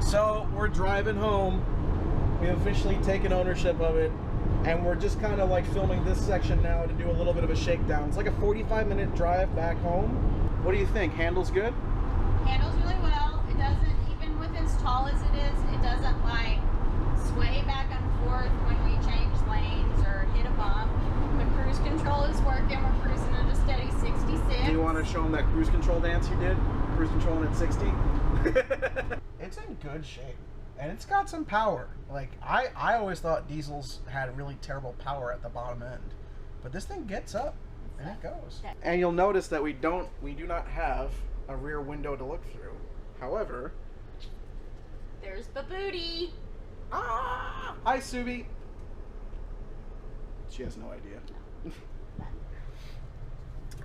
So we're driving home. We've officially taken ownership of it, and we're just kind of like filming this section now to do a little bit of a shakedown. It's like a 45-minute drive back home. What do you think? Handles good? Handles really well. It doesn't, even with as tall as it is, it doesn't like sway back and forth when we change lanes or hit a bump. The cruise control is working. We're cruising at a steady 66. Do you want to show them that cruise control dance you did? Cruise controlling at 60? It's in good shape. And it's got some power. Like, I always thought diesels had really terrible power at the bottom end. But this thing gets up and it goes. And you'll notice that we do not have a rear window to look through. However, there's the booty. Ah! Hi, Subi. She has no idea.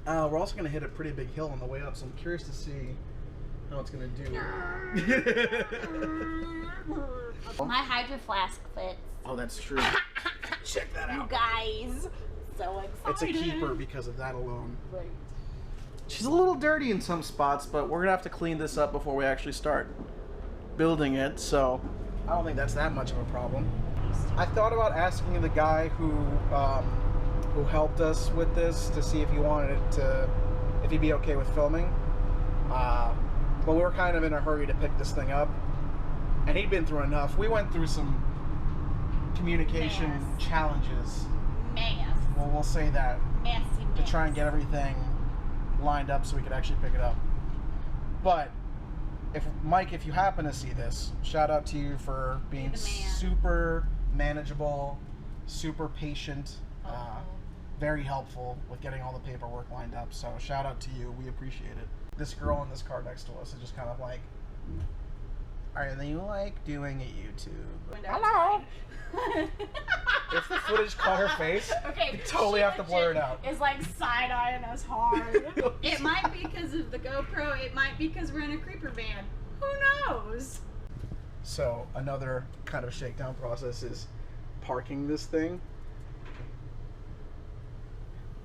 We're also going to hit a pretty big hill on the way up, so I'm curious to see how it's going to do. My hydro flask fits. Oh, that's true. Check that out. You guys. So excited. It's a keeper because of that alone. Right. She's a little dirty in some spots, but we're going to have to clean this up before we actually start building it, so I don't think that's that much of a problem. I thought about asking the guy who helped us with this to see if he wanted it to, if he'd be okay with filming. But we were kind of in a hurry to pick this thing up, and he'd been through enough. We went through some communication challenges. Well, we'll say that. To try and get everything lined up so we could actually pick it up. But Mike, if you happen to see this, shout out to you for being super manageable, super patient, very helpful with getting all the paperwork lined up. So shout out to you. We appreciate it. This girl in this car next to us is just kind of like, are you like doing a YouTube? Hello. If the footage caught her face, you totally have to blur it out. It's like side-eyeing us hard. It might be because of the GoPro. It might be because we're in a creeper van. Who knows? So another kind of shakedown process is parking this thing.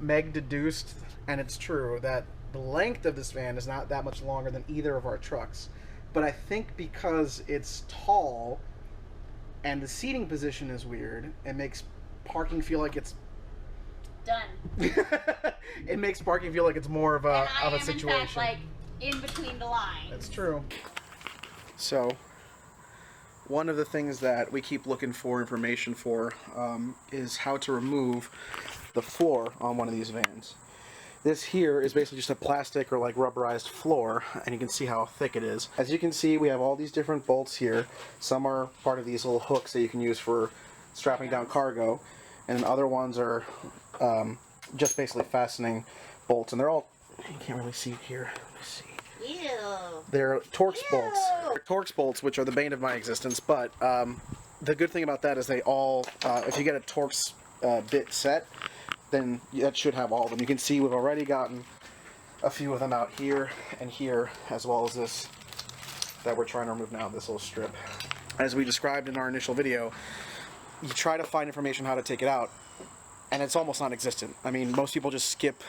Meg deduced, and it's true, that the length of this van is not that much longer than either of our trucks. But I think because it's tall and the seating position is weird, it makes parking feel like it's done. It makes parking feel like it's more of a situation. In fact, like in between the lines. That's true. So, one of the things that we keep looking for information for is how to remove the floor on one of these vans. This here is basically just a plastic or like rubberized floor, and you can see how thick it is. As you can see, we have all these different bolts here. Some are part of these little hooks that you can use for strapping down cargo, and other ones are just basically fastening bolts, and they're all, you can't really see here. Let me see. Ew. They're Torx bolts. They're Torx bolts, which are the bane of my existence, but the good thing about that is they all, if you get a Torx bit set, then that should have all of them. You can see we've already gotten a few of them out here and here, as well as this that we're trying to remove now, this little strip. As we described in our initial video, you try to find information how to take it out, and it's almost non-existent. I mean, most people just skip...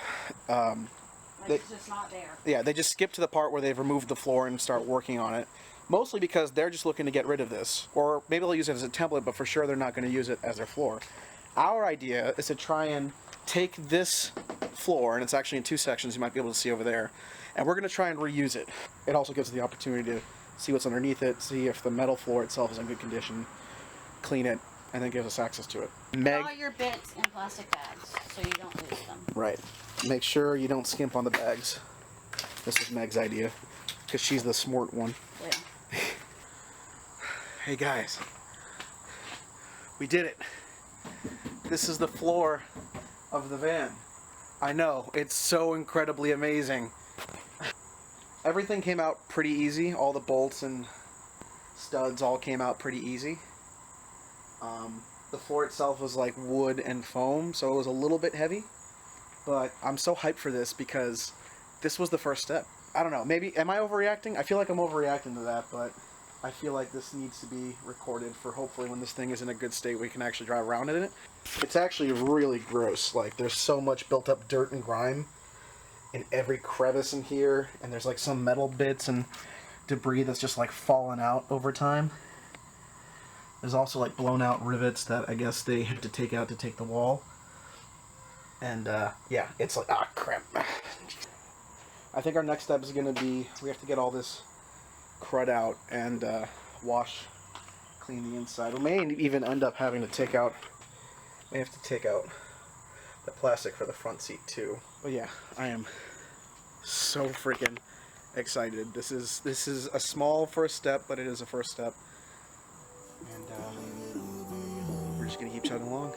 it's just not there. Yeah, they just skip to the part where they've removed the floor and start working on it. Mostly because they're just looking to get rid of this. Or maybe they'll use it as a template, but for sure they're not going to use it as their floor. Our idea is to try and take this floor, and it's actually in two sections, you might be able to see over there, and we're going to try and reuse it. It also gives us the opportunity to see what's underneath it, see if the metal floor itself is in good condition, clean it, and then gives us access to it. Meg, all your bits in plastic bags so you don't lose them. Right. Make sure you don't skimp on the bags. This is Meg's idea, because she's the smart one. Yeah. Hey guys, we did it. This is the floor of the van. I know, it's so incredibly amazing. Everything came out pretty easy. All the bolts and studs all came out pretty easy. The floor itself was like wood and foam, so it was a little bit heavy. But I'm so hyped for this because this was the first step. I don't know, maybe, am I overreacting? I feel like I'm overreacting to that, but I feel like this needs to be recorded for hopefully when this thing is in a good state we can actually drive around in it. It's actually really gross. Like, there's so much built up dirt and grime in every crevice in here, and there's like some metal bits, and debris that's just like fallen out over time. There's also like blown out rivets that I guess they have to take out to take the wall. And yeah, it's like, ah, crap. I think our next step is going to be, we have to get all this crud out and clean the inside. We may even end up having to take out, the plastic for the front seat too. But yeah, I am so freaking excited. This is a small first step, but it is a first step. And we're just going to keep chugging along.